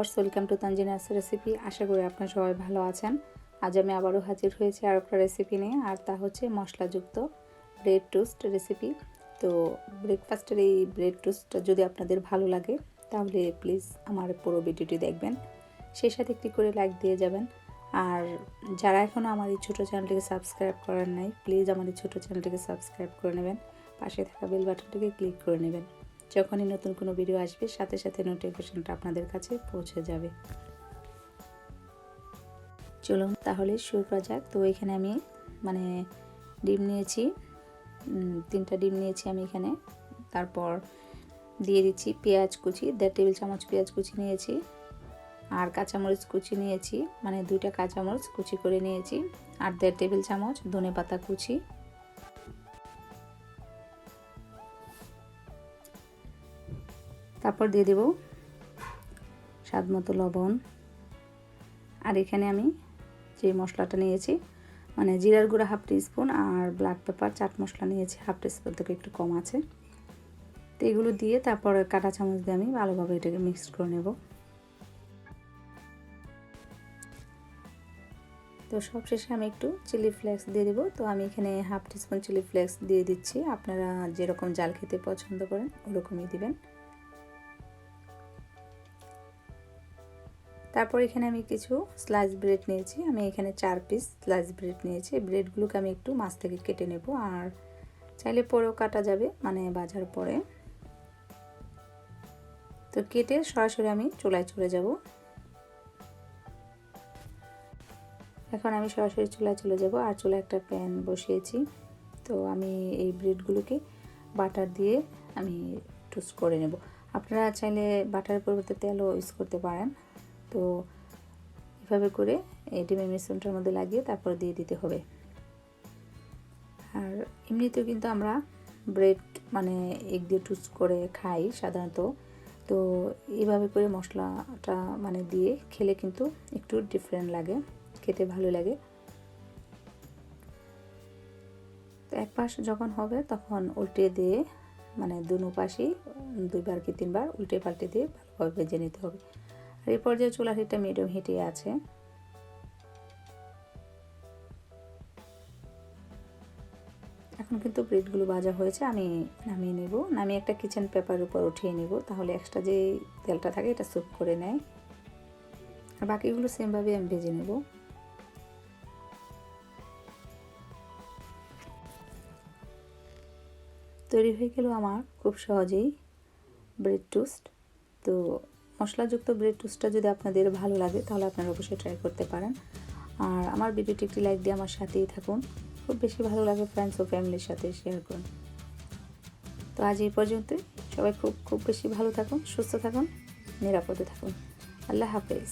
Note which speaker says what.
Speaker 1: Viewers, welcome to Tanzina's recipe. আশা করি আপনারা সবাই ভালো আছেন। আজ আমি আবারও হাজির হয়েছি আর একটা রেসিপি নিয়ে, আর তা হচ্ছে মশলাযুক্ত ব্রেড টোস্ট রেসিপি। তো ব্রেকফাস্টের এই ব্রেড টোস্টটা যদি আপনাদের ভালো লাগে তাহলে প্লিজ আমার পুরো ভিডিওটি দেখবেন, সেই সাথে একটি করে লাইক দিয়ে যাবেন। আর যারা এখনও আমার এই ছোটো চ্যানেলটিকে সাবস্ক্রাইব করেন নাই, প্লিজ আমার এই ছোটো চ্যানেলটিকে সাবস্ক্রাইব করে নেবেন, পাশে থাকা বেল বাটনটিকে ক্লিক করে নেবেন। যখনই নতুন কোনো ভিডিও আসবে সাথে সাথে নোটিফিকেশনটা আপনাদের কাছে পৌঁছে যাবে। চলুন তাহলে শুরু করা যাক। তো এখানে আমি ডিম নিয়েছি, 3টা ডিম নিয়েছি আমি এখানে। তারপর দিয়ে দিচ্ছি পেঁয়াজ কুচি, 1.5 টেবিল চামচ পেঁয়াজ কুচি নিয়েছি। আর কাঁচামরিচ কুচি নিয়েছি, 2টা কাঁচামরিচ কুচি করে নিয়েছি। আর 1.5 টেবিল চামচ ধনেপাতা কুচি। তারপর দিয়ে দেব স্বাদ মতো লবণ। আর এখানে আমি যে মশলাটা নিয়েছি জিরার গুঁড়া 1/2 টিস্পুন আর ব্ল্যাক পেপার চাট মশলা নিয়েছি 1/2 টিস্পুন থেকে একটু কম আছে। তো এগুলো দিয়ে তারপর কাঁটা চামচ দিয়ে আমি ভালোভাবে এটাকে মিক্স করে নেব। তো সবশেষে আমি একটু চিলি ফ্লেক্স দিয়ে দেবো। তো আমি এখানে 1/2 টিস্পুন চিলি ফ্লেক্স দিয়ে দিচ্ছি। আপনারা যেরকম ঝাল খেতে পছন্দ করেন ওরকমই দিবেন। তারপর এখানে আমি কিছু স্লাইস ব্রেড নিয়েছি, আমি এখানে 4 পিস স্লাইস ব্রেড নিয়েছি। ব্রেডগুলোকে আমি একটু মাছ থেকে কেটে নেব, আর চাইলে পরেও কাটা যাবে ভাজার পরে। তো কেটে সরাসরি আমি চুলায় চলে যাব। এখন আমি সরাসরি চুলায় চলে যাব, আর চুলায় একটা প্যান বসিয়েছি। তো আমি এই ব্রেডগুলোকে বাটার দিয়ে আমি টোস্ট করে নেব। আপনারা চাইলে বাটারের পরিবর্তে তেলও ইউজ করতে পারেন। তো এভাবে করে এই ডিমের মিশ্রণটার মধ্যে লাগিয়ে তারপর দিয়ে দিতে হবে। আর এমনিতেও কিন্তু আমরা ব্রেড এগ দিয়ে টোস্ট করে খাই সাধারণত। তো এইভাবে করে মশলাটা দিয়ে খেলে কিন্তু একটু ডিফারেন্ট লাগে, খেতে ভালো লাগে। তো এক পাশ যখন হবে তখন উল্টে দিয়ে দুনো পাশেই 2বার কি 3বার উল্টে পাল্টে দিয়ে ভালোভাবে ভেজে নিতে হবে। আর এই পর্যায়ে চুলার হিটটা মিডিয়াম হিটে আছে। এখন কিন্তু ব্রেডগুলো ভাজা হয়েছে, আমি নামিয়ে নেব। নামিয়ে একটা কিচেন পেপারের উপর উঠিয়ে নেব, তাহলে এক্সট্রা যে তেলটা থাকে এটা সুপ করে নেয়। আর বাকিগুলো সেমভাবে আমি ভেজে নেব। তৈরি হয়ে গেল আমার খুব সহজেই ব্রেড টোস্ট। তো মশলাযুক্ত ব্রেড টোস্টটা যদি আপনাদের ভালো লাগে তাহলে আপনারা অবশ্যই ট্রাই করতে পারেন। আর আমার ভিডিওটি একটি লাইক দিয়ে আমার সাথেই থাকুন। খুব বেশি ভালো লাগে ফ্রেন্ডস ও ফ্যামিলির সাথে শেয়ার করুন। তো আজ এই পর্যন্তই। সবাই খুব বেশি ভালো থাকুন, সুস্থ থাকুন, নিরাপদে থাকুন। আল্লাহ হাফেজ।